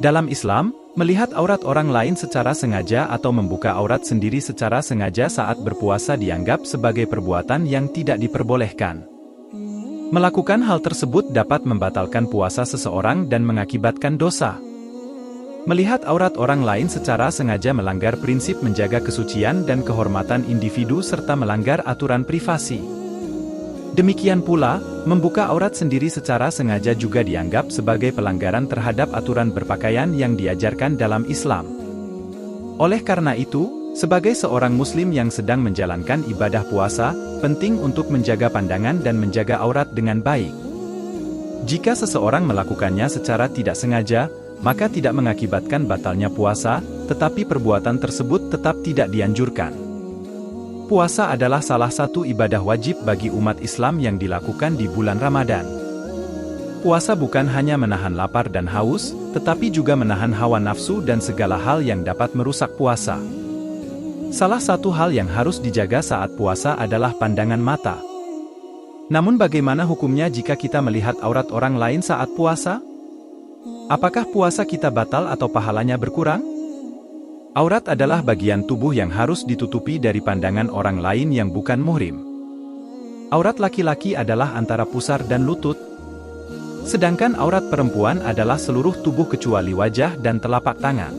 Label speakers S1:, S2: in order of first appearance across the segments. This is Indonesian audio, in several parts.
S1: Dalam Islam, melihat aurat orang lain secara sengaja atau membuka aurat sendiri secara sengaja saat berpuasa dianggap sebagai perbuatan yang tidak diperbolehkan. Melakukan hal tersebut dapat membatalkan puasa seseorang dan mengakibatkan dosa. Melihat aurat orang lain secara sengaja melanggar prinsip menjaga kesucian dan kehormatan individu serta melanggar aturan privasi. Demikian pula, membuka aurat sendiri secara sengaja juga dianggap sebagai pelanggaran terhadap aturan berpakaian yang diajarkan dalam Islam. Oleh karena itu, sebagai seorang Muslim yang sedang menjalankan ibadah puasa, penting untuk menjaga pandangan dan menjaga aurat dengan baik. Jika seseorang melakukannya secara tidak sengaja, maka tidak mengakibatkan batalnya puasa, tetapi perbuatan tersebut tetap tidak dianjurkan. Puasa adalah salah satu ibadah wajib bagi umat Islam yang dilakukan di bulan Ramadan. Puasa bukan hanya menahan lapar dan haus, tetapi juga menahan hawa nafsu dan segala hal yang dapat merusak puasa. Salah satu hal yang harus dijaga saat puasa adalah pandangan mata. Namun bagaimana hukumnya jika kita melihat aurat orang lain saat puasa? Apakah puasa kita batal atau pahalanya berkurang? Aurat adalah bagian tubuh yang harus ditutupi dari pandangan orang lain yang bukan muhrim. Aurat laki-laki adalah antara pusar dan lutut. Sedangkan aurat perempuan adalah seluruh tubuh kecuali wajah dan telapak tangan.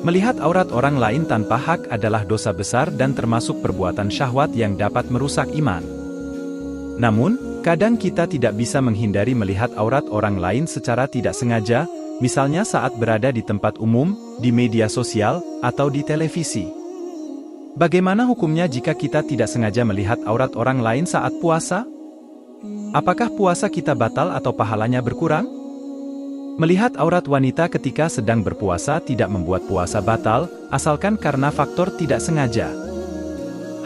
S1: Melihat aurat orang lain tanpa hak adalah dosa besar dan termasuk perbuatan syahwat yang dapat merusak iman. Namun, kadang kita tidak bisa menghindari melihat aurat orang lain secara tidak sengaja, misalnya saat berada di tempat umum, di media sosial, atau di televisi. Bagaimana hukumnya jika kita tidak sengaja melihat aurat orang lain saat puasa? Apakah puasa kita batal atau pahalanya berkurang? Melihat aurat wanita ketika sedang berpuasa tidak membuat puasa batal, asalkan karena faktor tidak sengaja.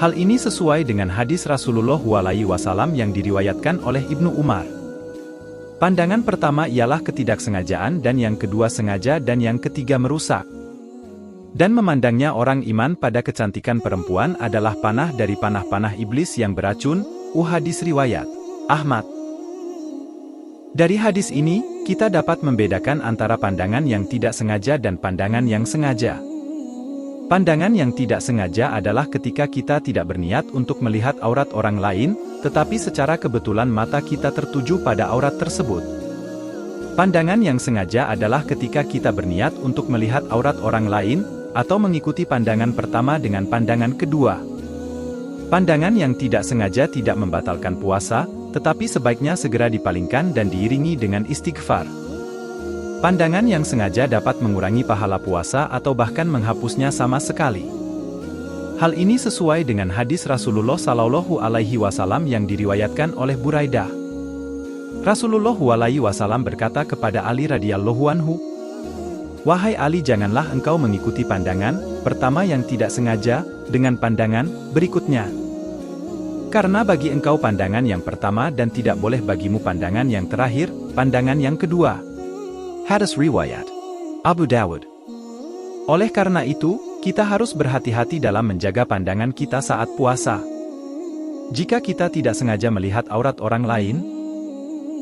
S1: Hal ini sesuai dengan hadis Rasulullah SAW yang diriwayatkan oleh Ibnu Umar. Pandangan pertama ialah ketidaksengajaan dan yang kedua sengaja dan yang ketiga merusak. Dan memandangnya orang iman pada kecantikan perempuan adalah panah dari panah-panah iblis yang beracun, hadis riwayat Ahmad. Dari hadis ini, kita dapat membedakan antara pandangan yang tidak sengaja dan pandangan yang sengaja. Pandangan yang tidak sengaja adalah ketika kita tidak berniat untuk melihat aurat orang lain, tetapi secara kebetulan mata kita tertuju pada aurat tersebut. Pandangan yang sengaja adalah ketika kita berniat untuk melihat aurat orang lain, atau mengikuti pandangan pertama dengan pandangan kedua. Pandangan yang tidak sengaja tidak membatalkan puasa, tetapi sebaiknya segera dipalingkan dan diiringi dengan istighfar. Pandangan yang sengaja dapat mengurangi pahala puasa atau bahkan menghapusnya sama sekali. Hal ini sesuai dengan hadis Rasulullah SAW yang diriwayatkan oleh Buraidah. Rasulullah SAW berkata kepada Ali radhiyallahu anhu, "Wahai Ali, janganlah engkau mengikuti pandangan pertama yang tidak sengaja dengan pandangan berikutnya. Karena bagi engkau pandangan yang pertama dan tidak boleh bagimu pandangan yang terakhir, pandangan yang kedua." Hadis riwayat Abu Dawud. Oleh karena itu, kita harus berhati-hati dalam menjaga pandangan kita saat puasa. Jika kita tidak sengaja melihat aurat orang lain,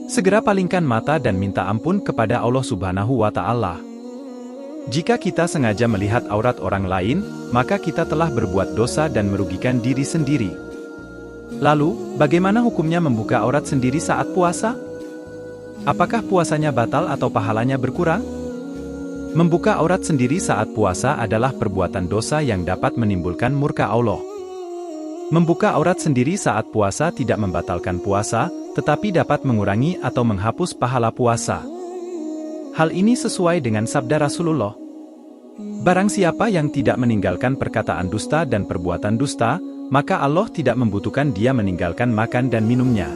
S1: segera palingkan mata dan minta ampun kepada Allah Subhanahu wa Ta'ala. Jika kita sengaja melihat aurat orang lain, maka kita telah berbuat dosa dan merugikan diri sendiri. Lalu, bagaimana hukumnya membuka aurat sendiri saat puasa? Apakah puasanya batal atau pahalanya berkurang? Membuka aurat sendiri saat puasa adalah perbuatan dosa yang dapat menimbulkan murka Allah. Membuka aurat sendiri saat puasa tidak membatalkan puasa, tetapi dapat mengurangi atau menghapus pahala puasa. Hal ini sesuai dengan sabda Rasulullah. Barang siapa yang tidak meninggalkan perkataan dusta dan perbuatan dusta, maka Allah tidak membutuhkan dia meninggalkan makan dan minumnya.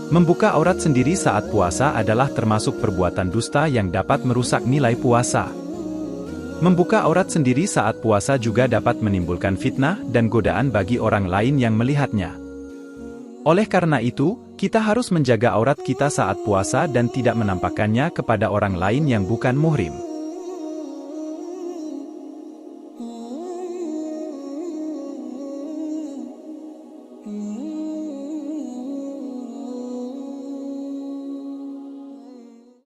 S1: Membuka aurat sendiri saat puasa adalah termasuk perbuatan dusta yang dapat merusak nilai puasa. Membuka aurat sendiri saat puasa juga dapat menimbulkan fitnah dan godaan bagi orang lain yang melihatnya. Oleh karena itu, kita harus menjaga aurat kita saat puasa dan tidak menampakkannya kepada orang lain yang bukan muhrim.